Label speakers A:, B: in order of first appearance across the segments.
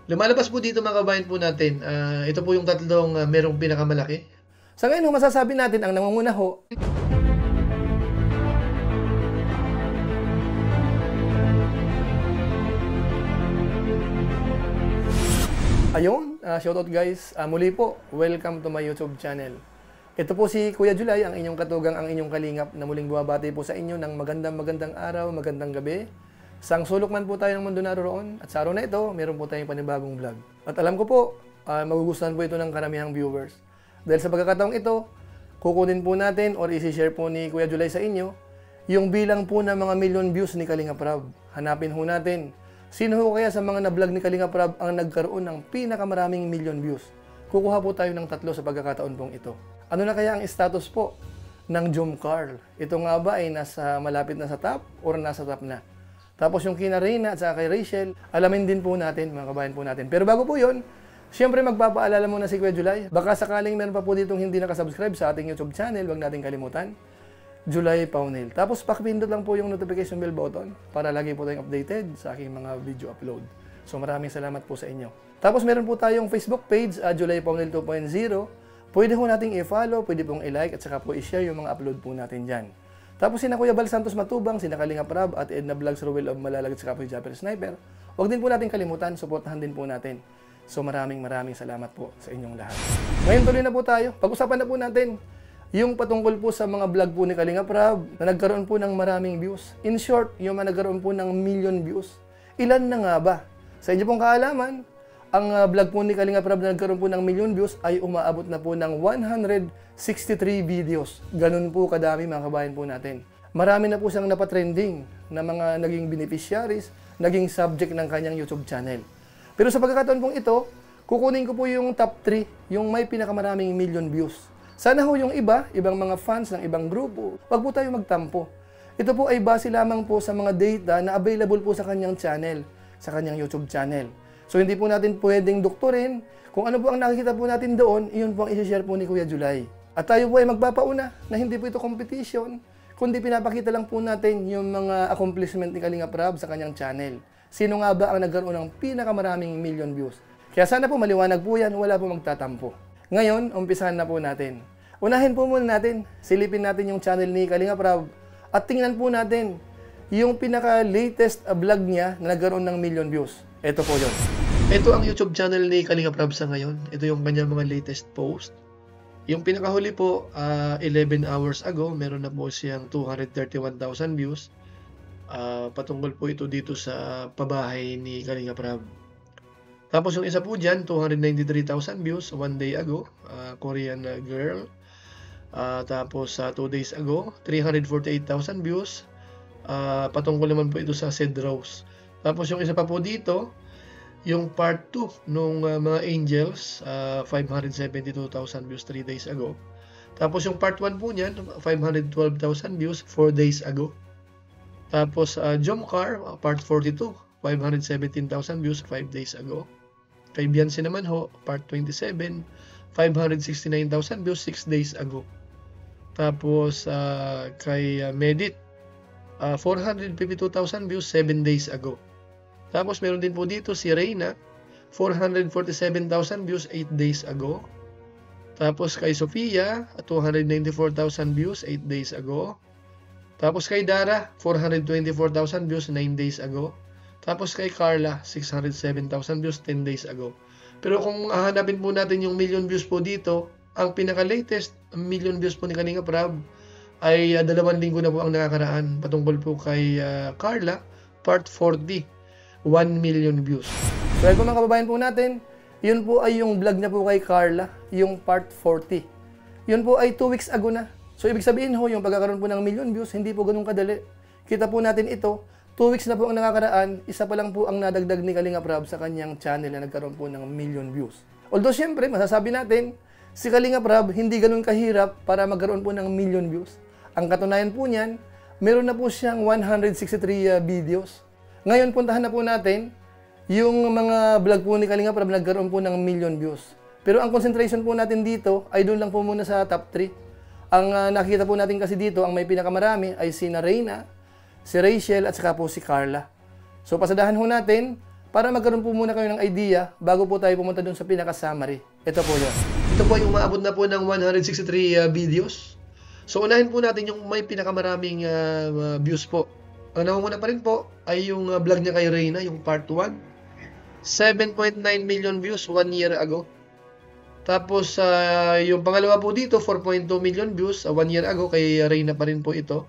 A: Lumalabas po dito mga kabayan po natin, ito po yung tatlong merong pinakamalaki.
B: Sa ngayon, masasabi natin ang nangunguna ho. Ayun, shoutout guys. Muli po, welcome to my YouTube channel. Ito po si Kuya Julay, ang inyong katugang, ang inyong kalingap na muling bumabati po sa inyo ng magandang araw, magandang gabi. Sang sulok man po tayo ng mundo naroon at sa araw na ito, meron po tayong panibagong vlog. At alam ko po, magugustuhan po ito ng karamihang viewers. Dahil sa pagkakataong ito, kukunin po natin or isi-share po ni Kuya Julay sa inyo yung bilang po ng mga million views ni Kalinga Prab. Hanapin ho natin. Sino ho kaya sa mga na-vlog ni Kalinga Prab ang nagkaroon ng pinakamaraming million views? Kukuha po tayo ng 3 sa pagkakataon pong ito. Ano na kaya ang status po ng Jomcar? Ito nga ba ay nasa malapit na sa top or nasa top na? Tapos yung kina Reyna at saka kay Rachel, alamin din po natin, mga kabayan po natin. Pero bago po yun, siyempre magpapaalala muna si Kuya Julay. Baka sakaling meron pa po ditong hindi nakasubscribe sa ating YouTube channel, wag natin kalimutan. Julay Paunil. Tapos pakipindot lang po yung notification bell button para lagi po tayong updated sa aking mga video upload. So maraming salamat po sa inyo. Tapos meron po tayong Facebook page, Julay Paunil 2.0. Pwede po nating i-follow, pwede pong i-like at saka po i-share yung mga upload po natin dyan. Tapos sina Kuya Bal Santos Matubang, sina Kalinga Prab at Edna Vlogs Ruel of Malalag at saka po yung Japper Sniper. Huwag din po natin kalimutan, suportahan din po natin. So maraming salamat po sa inyong lahat. Ngayon tuloy na po tayo. Pag-usapan na po natin yung patungkol po sa mga vlog po ni Kalinga Prab na nagkaroon po ng maraming views. In short, yung mga nagkaroon po ng million views. Ilan na nga ba? Sa inyo pong kaalaman, ang vlog po ni Kalinga Prab na nagkaroon po ng million views ay umaabot na po ng 163 videos. Ganun po kadami mga kabayan po natin. Marami na po siyang napatrending na mga naging beneficiaries, naging subject ng kanyang YouTube channel. Pero sa pagkakataon pong ito, kukunin ko po yung top 3, yung may pinakamaraming million views. Sana ho yung ibang mga fans ng ibang grupo, wag po tayo magtampo. Ito po ay base lamang po sa mga data na available po sa kanyang channel, sa kanyang YouTube channel. So hindi po natin pwedeng doktorin kung ano po ang nakikita po natin doon, iyon po ang i-share po ni Kuya Julay. At tayo po ay magpapauna na hindi po ito competition, kundi pinapakita lang po natin yung mga accomplishment ni Kalinga Prab sa kanyang channel. Sino nga ba ang nagkaroon ng pinakamaraming million views? Kaya sana po maliwanag po yan, wala po magtatampo. Ngayon, umpisahan na po natin. Unahin po muna natin, silipin natin yung channel ni Kalinga Prab at tingnan po natin yung pinaka-latest vlog niya na nagkaroon ng million views. Ito po yun.
A: Ito ang YouTube channel ni Kalinga Prab sa ngayon. Ito yung kanyang mga latest post. Yung pinakahuli po, 11 hours ago, meron na po siyang 231,000 views. Patungkol po ito dito sa pabahay ni Kalinga Prab. Tapos yung isa po dyan, 293,000 views 1 day ago, Korean girl. Tapos 2 days ago, 348,000 views. Patungkol naman po ito sa Sid Rose. Tapos yung isa pa po dito, yung part 2 nung mga Angels, 572,000 views 3 days ago. Tapos yung part 1 po niyan, 512,000 views 4 days ago. Tapos Jomcar, part 42, 517,000 views 5 days ago. Kay Beyonce naman ho, part 27, 569,000 views 6 days ago. Tapos kay Medit, 452,000 views 7 days ago. Tapos meron din po dito si Reyna, 447,000 views 8 days ago. Tapos kay Sofia, 294,000 views 8 days ago. Tapos kay Dara, 424,000 views 9 days ago. Tapos kay Carla, 607,000 views 10 days ago. Pero kung hahanapin po natin yung million views po dito, ang pinaka-latest million views po ni Kalinga Prab ay 2 linggo na po ang nakakaraan. Patungkol po kay Carla, part 40, 1 million views.
B: So ito mga kababayan po natin, yun po ay yung vlog niya po kay Carla, yung part 40. Yun po ay 2 weeks ago na. So ibig sabihin ho, yung pagkakaroon po ng million views, hindi po ganun kadali. Kita po natin ito, 2 weeks na po ang nakakaraan, isa pa lang po ang nadagdag ni Kalinga Prab sa kanyang channel na nagkaroon po ng million views. Although syempre, masasabi natin, si Kalinga Prab hindi ganun kahirap para magkaroon po ng million views. Ang katunayan po niyan, meron na po siyang 163 videos. Ngayon, puntahan na po natin yung mga vlog po ni Kalinga Prab nagkaroon po ng million views. Pero ang concentration po natin dito ay doon lang po muna sa top 3. Ang nakikita po natin kasi dito, ang may pinakamarami ay si Reyna, si Rachel at saka po si Carla. So pasadahan ho natin para magkaroon po muna kayo ng idea bago po tayo pumunta dun sa pinaka-summary. Ito po yun.
A: Ito po yung umaabot na po ng 163 videos. So unahin po natin yung may pinakamaraming views po. Ang nangunguna pa rin po ay yung vlog niya kay Reyna, yung part 1. 7.9 million views 1 year ago. Tapos yung pangalawa po dito, 4.2 million views 1 year ago, kay Reyna pa rin po ito.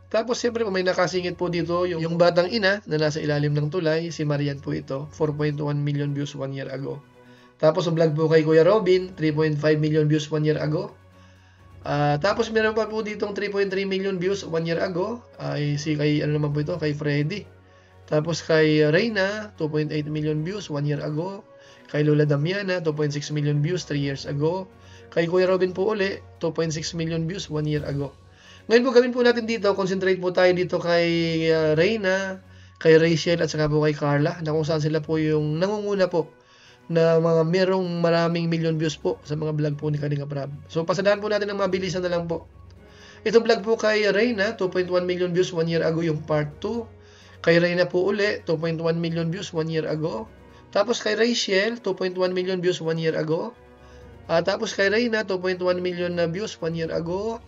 A: Tapos siyempre may nakasingit po dito yung batang ina na nasa ilalim ng tulay, si Marian po ito, 4.1 million views 1 year ago. Tapos ang vlog po kay Kuya Robin, 3.5 million views 1 year ago. Tapos meron pa po ditong 3.3 million views 1 year ago, ay kay ano naman po ito, kay Freddy. Tapos kay Reyna, 2.8 million views 1 year ago. Kay Lola Damiana, 2.6 million views 3 years ago. Kay Kuya Robin po uli, 2.6 million views 1 year ago. Ngayon po gawin po natin dito, concentrate po tayo dito kay Reyna, kay Rachel at saka po kay Carla, na kung saan sila po yung nangunguna po na mga merong maraming million views po sa mga vlog po ni Kalinga Prab. So pasadahan po natin ng mabilisan na lang po. Itong vlog po kay Reyna, 2.1 million views 1 year ago yung part 2. Kay Reyna po uli, 2.1 million views 1 year ago. Tapos kay Rachel, 2.1 million views 1 year ago. Tapos kay Reyna, 2.1 million na views 1 year ago.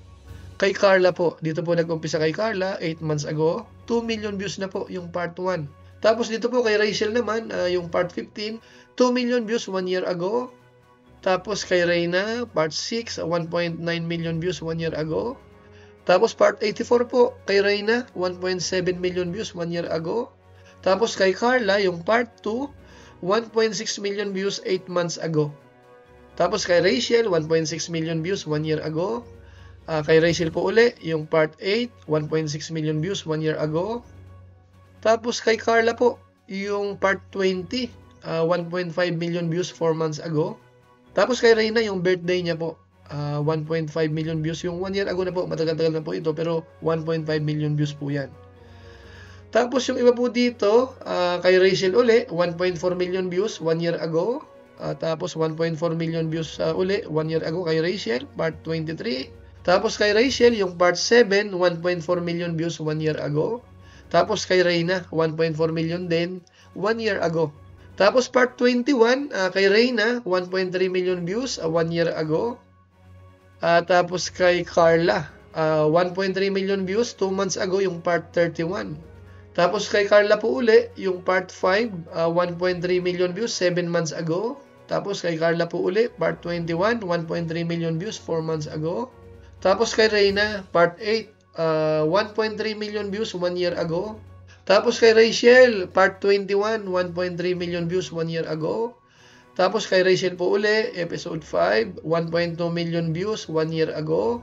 A: Kay Carla po, dito po nag-umpisa kay Carla, 8 months ago, 2 million views na po yung part 1. Tapos dito po kay Rachel naman, yung part 15, 2 million views 1 year ago. Tapos kay Reyna, part 6, 1.9 million views 1 year ago. Tapos part 84 po, kay Reyna, 1.7 million views 1 year ago. Tapos kay Carla, yung part 2, 1.6 million views 8 months ago. Tapos kay Rachel, 1.6 million views 1 year ago. Kay Rachel po uli, yung part 8, 1.6 million views 1 year ago. Tapos kay Carla po, yung part 20, 1.5 million views 4 months ago. Tapos kay Reyna, yung birthday niya po, 1.5 million views. Yung 1 year ago na po, matagal-tagal na po ito, pero 1.5 million views po yan. Tapos yung iba po dito, kay Rachel uli, 1.4 million views 1 year ago. Tapos 1.4 million views uli 1 year ago kay Rachel, part 23. Tapos kay Rachel, yung part 7, 1.4 million views 1 year ago. Tapos kay Reyna, 1.4 million din 1 year ago. Tapos part 21, kay Reyna, 1.3 million views 1 year ago. Tapos kay Carla, 1.3 million views 2 months ago yung part 31. Tapos kay Carla po uli, yung part 5, 1.3 million views 7 months ago. Tapos kay Carla po uli, part 21, 1.3 million views 4 months ago. Tapos kay Reyna, part 8, 1.3 million views 1 year ago. Tapos kay Rachel, part 21, 1.3 million views 1 year ago. Tapos kay Rachel po uli, episode 5, 1.2 million views 1 year ago.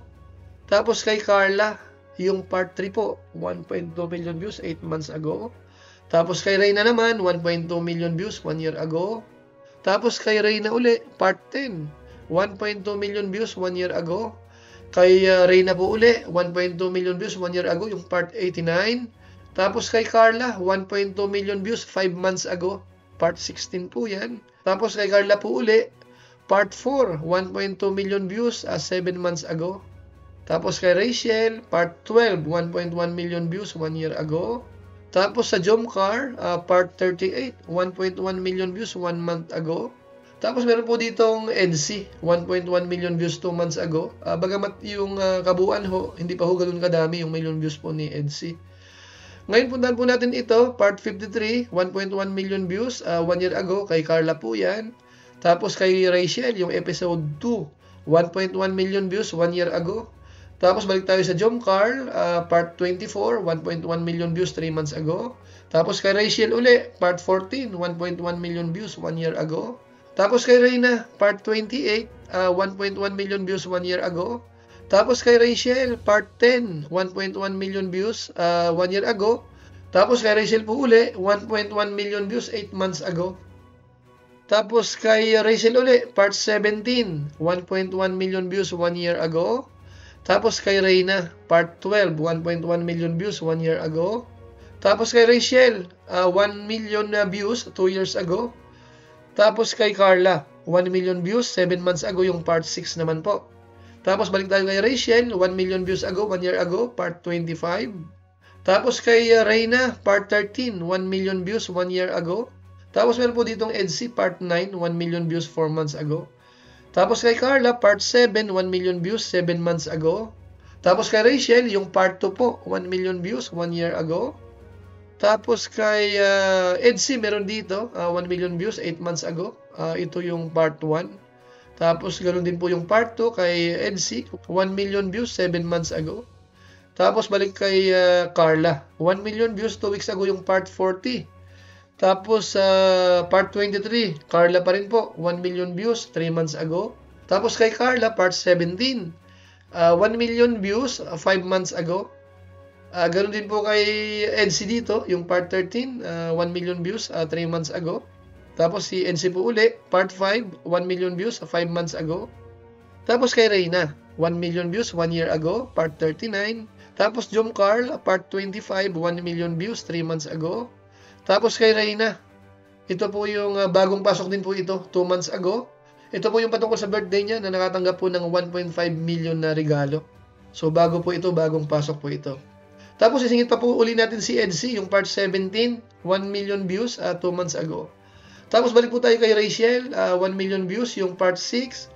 A: Tapos kay Carla, yung part 3 po, 1.2 million views 8 months ago. Tapos kay Reyna naman, 1.2 million views 1 year ago. Tapos kay Reyna uli, part 10, 1.2 million views 1 year ago. Kay Reyna po uli, 1.2 million views 1 year ago, yung part 89. Tapos kay Carla, 1.2 million views 5 months ago. Part 16 po yan. Tapos kay Carla po uli, part 4, 1.2 million views 7 months ago. Tapos kay Rachel, part 12, 1.1 million views 1 year ago. Tapos sa Jomcar, part 38, 1.1 million views 1 month ago. Tapos meron po ditong EDC, 1.1 million views 2 months ago. Bagamat yung kabuuan ho, hindi pa ho ganun kadami yung million views po ni EDC. Ngayon puntahan po natin ito, part 53, 1.1 million views 1 year ago. Kay Carla po yan. Tapos kay Rachel, yung episode 2, 1.1 million views 1 year ago. Tapos balik tayo sa Jomcar, part 24, 1.1 million views 3 months ago. Tapos kay Rachel uli, part 14, 1.1 million views 1 year ago. Tapos kay Reyna, part 28, 1.1 million views 1 year ago. Tapos kay Rachel, part 10, 1.1 million views 1 year ago. Tapos kay Rachel po uli, 1.1 million views 8 months ago. Tapos kay Rachel uli, part 17, 1.1 million views 1 year ago. Tapos kay Reyna, part 12, 1.1 million views 1 year ago. Tapos kay Rachel, 1 million views 2 years ago. Tapos kay Carla, 1 million views 7 months ago yung part 6 naman po. Tapos balik tayo kay Rachel, 1 million views ago 1 year ago, part 25. Tapos kay Reyna, part 13, 1 million views 1 year ago. Tapos meron po ditong EDC Part 9, 1 million views 4 months ago. Tapos kay Carla, Part 7, 1 million views 7 months ago. Tapos kay Rachel, yung Part 2 po, 1 million views 1 year ago. Tapos kay EDC, meron dito, 1 million views 8 months ago. Ito yung Part 1. Tapos ganoon din po yung Part 2 kay EDC, 1 million views 7 months ago. Tapos balik kay Carla, 1 million views 2 weeks ago yung Part 40. Tapos Part 23, Carla pa rin po, 1 million views 3 months ago. Tapos kay Carla, Part 17, 1 million views 5 months ago. Ganoon din po kay EDC dito, yung Part 13, 1 million views 3 months ago. Tapos si EDC po uli, Part 5, 1 million views 5 months ago. Tapos kay Reyna, 1 million views 1 year ago, Part 39. Tapos Jom Carl, Part 25, 1 million views 3 months ago. Tapos kay Reyna, ito po yung bagong pasok din po ito, 2 months ago. Ito po yung patungkol sa birthday niya na nakatanggap po ng 1.5 million na regalo. So bago po ito, bagong pasok po ito. Tapos isingit pa po uli natin si EDC, yung Part 17, 1 million views 2 months ago. Tapos balik po tayo kay Rachel, 1 million views yung Part 6.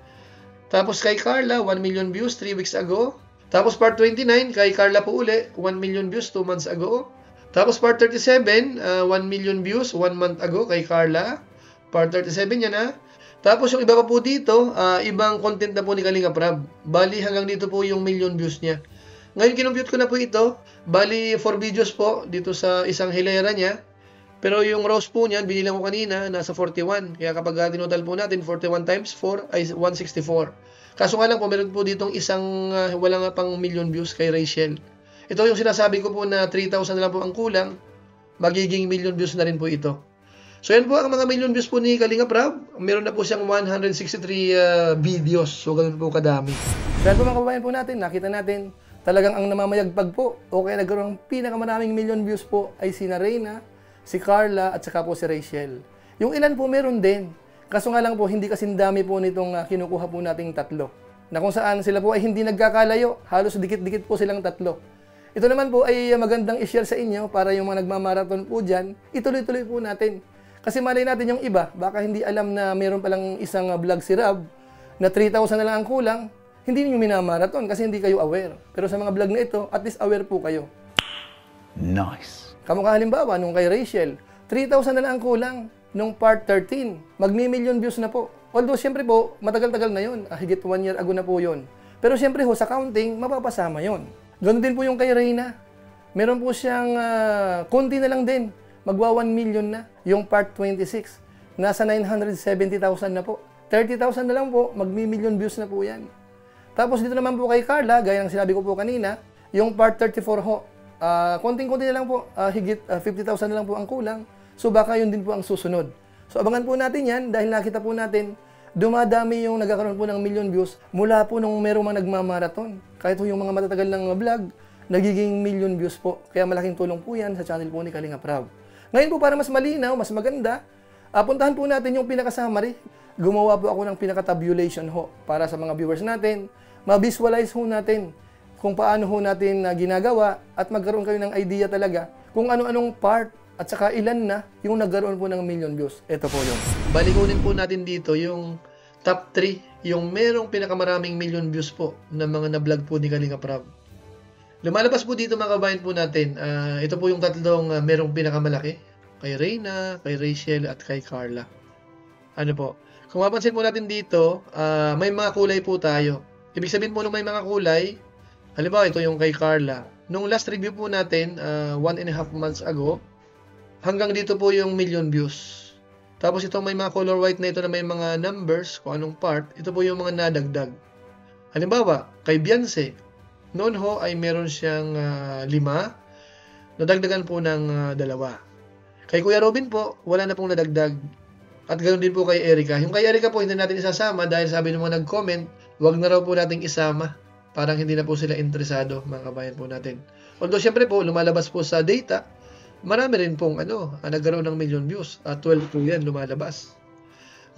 A: Tapos kay Carla, 1 million views 3 weeks ago. Tapos Part 29, kay Carla po uli, 1 million views 2 months ago. Tapos Part 37, 1 million views 1 month ago kay Carla. Part 37 yan ha. Tapos yung iba pa po dito, ibang content na po ni Kalinga Prab. Bali hanggang dito po yung million views niya. Ngayon kinumpute ko na po ito. Bali 4 videos po dito sa isang hilera niya. Pero yung rows po niyan, binilang ko kanina, nasa 41. Kaya kapag tinotal po natin, 41 times 4 ay 164. Kaso nga lang po, meron po ditong isang wala nga pang million views kay Rachel. Ito yung sinasabi ko po na 3,000 na lang po ang kulang, magiging million views na rin po ito. So yan po ang mga million views po ni Kalinga Prab. Meron na po siyang 163 videos. So ganun po kadami.
B: Kaya po mga kababayan po natin, nakita natin talagang ang namamayagpag po o kaya nagkaroon ng pinakamaraming million views po ay si Reyna, si Carla at saka po si Rachel. Yung ilan po meron din. Kaso nga lang po, hindi kasing dami po nitong kinukuha po nating tatlo. Na kung saan sila po ay hindi nagkakalayo. Halos dikit-dikit po silang tatlo. Ito naman po ay magandang i-share sa inyo para yung mga nagmamarathon po dyan, ituloy-tuloy po natin. Kasi malay natin yung iba, baka hindi alam na meron palang isang vlog si Rab na 3,000 na lang ang kulang, hindi niyo minamarathon kasi hindi kayo aware. Pero sa mga vlog na ito, at least aware po kayo.
C: Nice.
B: Kamukha halimbawa, nung kay Rachel, 3,000 na lang ang kulang. Nung Part 13, magmi-million views na po. Although, siyempre po, matagal-tagal na yun. Higit 1 year ago na po yun. Pero siyempre ho, sa counting, mapapasama yun. Ganun din po yung kay Reyna. Meron po siyang konti na lang din. Magwa 1 million na. Yung Part 26, nasa 970,000 na po. 30,000 na lang po, magmi-million views na po yan. Tapos dito naman po kay Carla, gaya ng sinabi ko po kanina, yung Part 34 ho, konting-konti na lang po, higit 50,000 na lang po ang kulang. So baka yun din po ang susunod. So abangan po natin yan dahil nakita po natin, dumadami yung nagkakaroon po ng million views mula po nung merong mga nagmamarathon. Kahit po yung mga matatagal ng vlog, nagiging million views po. Kaya malaking tulong po yan sa channel po ni Kalinga Prab. Ngayon po para mas malinaw, mas maganda, puntahan po natin yung pinaka-summary. Gumawa po ako ng pinaka-tabulation ho para sa mga viewers natin. Ma-visualize ho natin kung paano ho natin ginagawa at magkaroon kayo ng idea talaga kung ano-anong part at saka ilan na yung nagkaroon po ng million views. Ito po yun.
A: Balikunin po natin dito yung top 3, yung merong pinakamaraming million views po na mga na-vlog po ni Kalinga Prab. Lumalabas po dito mga kabayan po natin, ito po yung tatlong merong pinakamalaki. Kay Reyna, kay Rachel at kay Carla. Ano po? Kung mapansin po natin dito, may mga kulay po tayo. Ibig sabihin po nung may mga kulay, halimbawa ito yung kay Carla. Nung last review po natin, 1.5 months ago, hanggang dito po yung million views. Tapos ito may mga color white na ito na may mga numbers, kung anong part, ito po yung mga nadagdag. Halimbawa, kay Beyonce, noon ho ay meron siyang 5, nadagdagan po ng 2. Kay Kuya Robin po, wala na pong nadagdag. At ganoon din po kay Erica. Yung kay Erica po, hindi natin isasama dahil sabi ng mga nag-comment, wag na raw po nating isama. Parang hindi na po sila interesado, mga kabayan po natin. Although, syempre po, lumalabas po sa data, marami rin pong nagkaroon ng million views. 12 po yan lumalabas.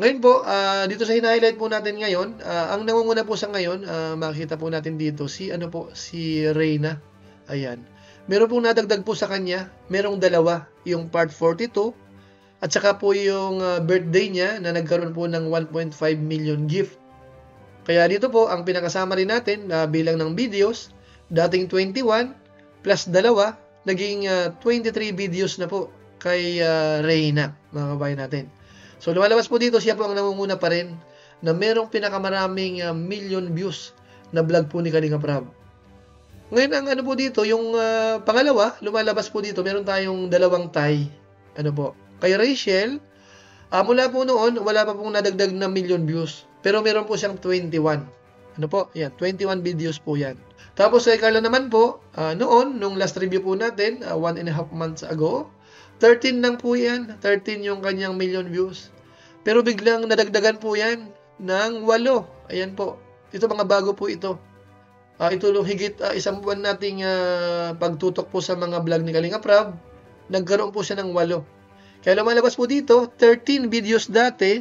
A: Ngayon po, dito sa hina-highlight po natin ngayon, ang nangunguna po sa ngayon, makikita po natin dito, si Reyna. Ayan. Meron pong nadagdag po sa kanya, merong 2, yung part 42, At saka po yung birthday niya na nagkaroon po ng 1.5 million gift. Kaya dito po, ang pinakasama rin natin na bilang ng videos, dating 21 plus 2, naging 23 videos na po kay Reyna, mga kabayan natin. So lumalabas po dito, siya po ang namumuna pa rin na merong pinakamaraming million views na vlog po ni Kalinga Prab. Ngayon ang ano po dito, yung pangalawa, lumalabas po dito, meron tayong dalawang tie. Ano po? Kay Rachel, mula po noon, wala pa pong nadagdag na million views. Pero meron po siyang 21. Ano po? Yan, 21 videos po yan. Tapos kay Carla naman po, noon, nung last review po natin, 1.5 months ago, 13 lang po yan. 13 yung kanyang million views. Pero biglang nadagdagan po yan ng 8. Ayan po. Ito mga bago po ito. Ito higit isang buwan nating pagtutok po sa mga vlog ni Kalinga Prab. Nagkaroon po siya ng 8. Kaya lumalabas po dito, 13 videos dati,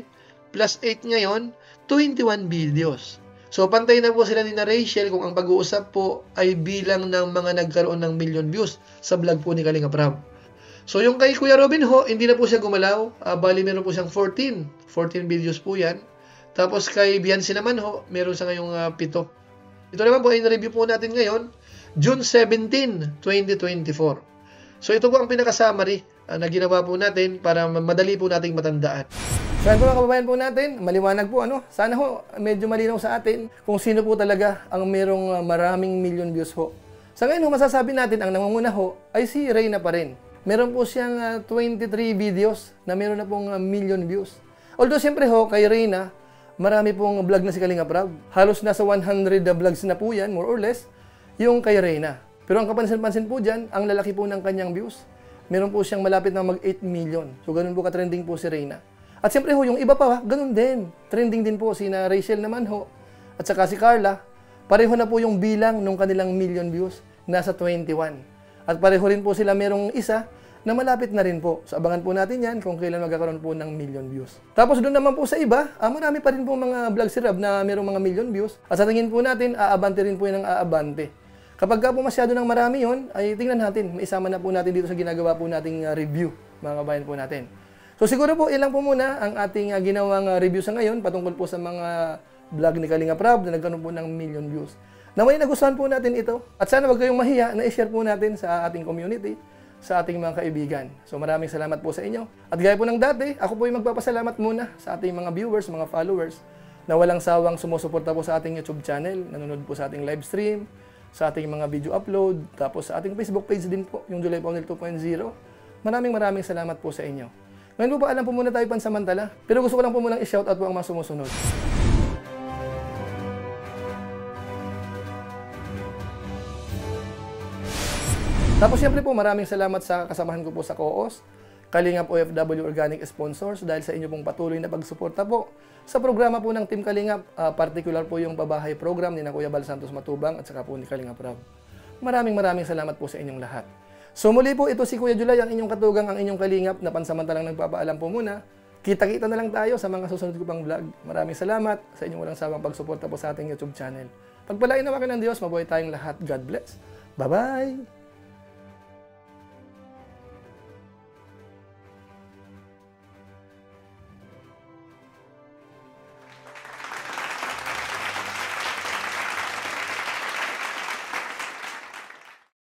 A: plus 8 ngayon, 21 videos. So, pantay na po sila ni na Rachel kung ang pag-uusap po ay bilang ng mga nagkaroon ng million views sa vlog po ni Kalinga Prab. So, yung kay Kuya Robin ho, hindi na po siya gumalaw. Bali, meron po siyang 14 videos po yan. Tapos kay Biancy naman ho, meron siya ngayong 7. Ito naman po ay na-review po natin ngayon, June 17, 2024. So, ito po ang pinaka-summary na ginawa po natin para madali po nating matandaan.
B: So yan po mga kababayan po natin, maliwanag po ano. Sana ho medyo malinaw sa atin kung sino po talaga ang merong maraming million views ho. Sa ngayon ho, masasabi natin ang nangunguna ho ay si Reyna pa rin. Meron po siyang 23 videos na meron na pong million views. Although siyempre ho, kay Reyna, marami pong vlog na si Kalinga Prab. Halos nasa 100 vlogs na po yan, more or less, yung kay Reyna. Pero ang kapansin-pansin po dyan, ang lalaki po ng kanyang views. Meron po siyang malapit na mag 8 million. So ganun po ka-trending po si Reyna. At siyempre ho, yung iba pa, ganun din. Trending din po sina Rachel naman ho. At saka si Carla, pareho na po yung bilang ng kanilang million views, nasa 21. At pareho rin po sila merong isa na malapit na rin po. So abangan po natin yan kung kailan magkakaroon po ng million views. Tapos doon naman po sa iba, marami pa rin po mga vlog si Rab na merong mga million views. At sa tingin po natin, aabante rin po yan ng aabante. Kapag ka po masyado ng marami yon, ay tingnan natin, maisama na po natin dito sa ginagawa po nating review, mga kabayan po natin. So siguro po, ilang po muna ang ating ginawang review sa ngayon patungkol po sa mga vlog ni Kalinga Prab na nagkaroon po ng million views. Naway nagustuhan po natin ito at sana wag kayong mahiya na i-share po natin sa ating community, sa ating mga kaibigan. So maraming salamat po sa inyo. At gaya po ng dati, ako po ay magpapasalamat muna sa ating mga viewers, mga followers na walang sawang sumusuporta po sa ating YouTube channel, nanonood po sa ating live stream, sa ating mga video upload, tapos sa ating Facebook page din po, yung July Paunil 2.0. Maraming salamat po sa inyo. Ngayon po alam po muna tayo pansamantala, pero gusto ko lang po munang i-shoutout po ang mga sumusunod. Tapos siyempre po maraming salamat sa kasamahan ko po sa COOS, Kalingap OFW Organic Sponsors dahil sa inyo pong patuloy na pagsuporta po sa programa po ng Team Kalingap, particular po yung pabahay program ni na Kuya Bal Santos Matubang at saka po ni Kalinga Prab. Maraming salamat po sa inyong lahat. So muli po, ito si Kuya Julay, ang inyong katugang, ang inyong kalingap na pansamantalang nagpapaalam po muna. Kita-kita na lang tayo sa mga susunod ko pang vlog. Maraming salamat sa inyong walang sawang pagsuporta po sa ating YouTube channel. Pagpalain naman ng Diyos, mabuhay tayong lahat. God bless. Bye-bye!